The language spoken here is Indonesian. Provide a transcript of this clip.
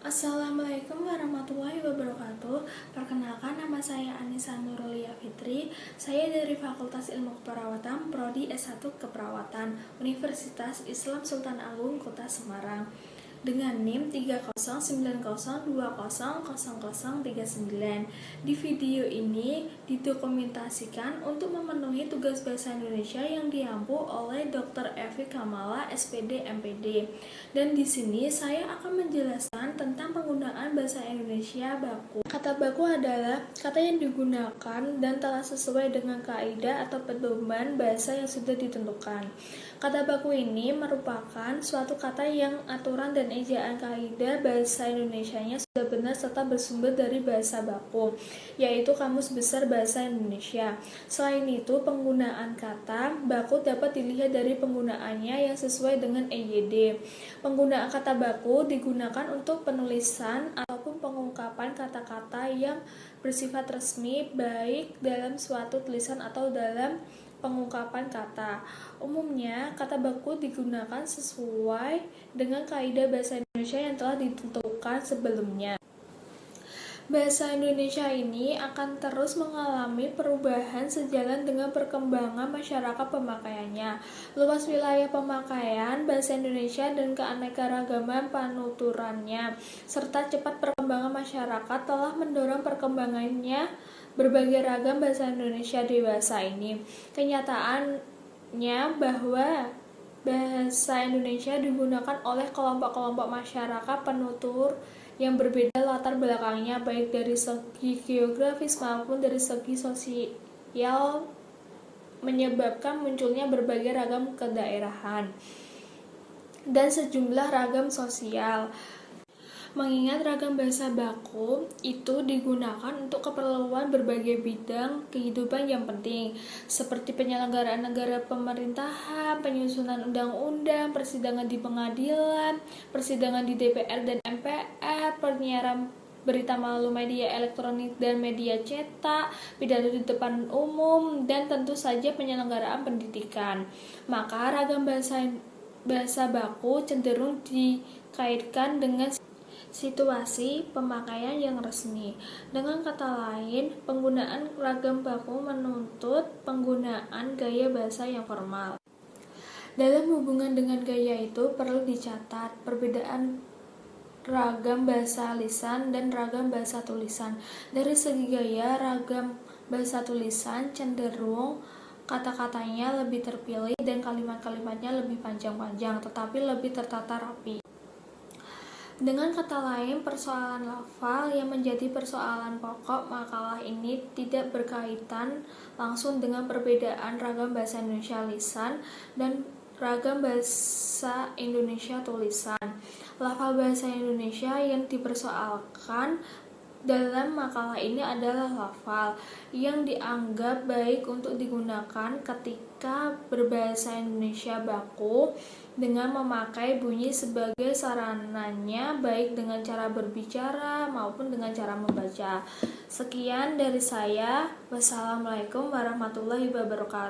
Assalamualaikum warahmatullahi wabarakatuh. Perkenalkan, nama saya Anissa Nurulia Fitri. Saya dari Fakultas Ilmu Keperawatan, Prodi S1 Keperawatan, Universitas Islam Sultan Agung, Kota Semarang. Dengan NIM 3090200039. Di video ini didokumentasikan untuk memenuhi tugas bahasa Indonesia yang diampu oleh Dr. Evi Kamala, SPD, MPD. Dan di sini saya akan menjelaskan tentang penggunaan bahasa Indonesia baku. Kata baku adalah kata yang digunakan dan telah sesuai dengan kaidah atau pedoman bahasa yang sudah ditentukan. Kata baku ini merupakan suatu kata yang aturan dan ejaan kaidah bahasa Indonesianya sudah benar serta bersumber dari bahasa baku, yaitu Kamus Besar Bahasa Indonesia. Selain itu, penggunaan kata baku dapat dilihat dari penggunaannya yang sesuai dengan EYD. Penggunaan kata baku digunakan untuk penulisan ataupun pengungkapan kata-kata yang bersifat resmi, baik dalam suatu tulisan atau dalam pengungkapan kata. Umumnya, kata baku digunakan sesuai dengan kaidah bahasa Indonesia yang telah ditentukan sebelumnya. Bahasa Indonesia ini akan terus mengalami perubahan sejalan dengan perkembangan masyarakat pemakaiannya. Luas wilayah pemakaian bahasa Indonesia dan keanekaragaman penuturannya, serta cepat perkembangan masyarakat telah mendorong perkembangannya berbagai ragam bahasa Indonesia dewasa ini. Kenyataannya bahwa bahasa Indonesia digunakan oleh kelompok-kelompok masyarakat penutur yang berbeda latar belakangnya, baik dari segi geografis maupun dari segi sosial, menyebabkan munculnya berbagai ragam kedaerahan dan sejumlah ragam sosial. Mengingat ragam bahasa baku itu digunakan untuk keperluan berbagai bidang kehidupan yang penting, seperti penyelenggaraan negara pemerintahan, penyusunan undang-undang, persidangan di pengadilan, persidangan di DPR dan MPR, penyiaran berita melalui media elektronik dan media cetak, pidato di depan umum, dan tentu saja penyelenggaraan pendidikan. Maka ragam bahasa baku cenderung dikaitkan dengan situasi pemakaian yang resmi. Dengan kata lain, penggunaan ragam baku menuntut penggunaan gaya bahasa yang formal. Dalam hubungan dengan gaya itu perlu dicatat perbedaan ragam bahasa lisan dan ragam bahasa tulisan. Dari segi gaya, ragam bahasa tulisan cenderung kata-katanya lebih terpilih dan kalimat-kalimatnya lebih panjang-panjang, tetapi lebih tertata rapi. Dengan kata lain, persoalan lafal yang menjadi persoalan pokok makalah ini tidak berkaitan langsung dengan perbedaan ragam bahasa Indonesia lisan dan ragam bahasa Indonesia tulisan. Lafal bahasa Indonesia yang dipersoalkan dalam makalah ini adalah lafal yang dianggap baik untuk digunakan ketika berbahasa Indonesia baku dengan memakai bunyi sebagai sarananya, baik dengan cara berbicara maupun dengan cara membaca. Sekian dari saya. Wassalamualaikum warahmatullahi wabarakatuh.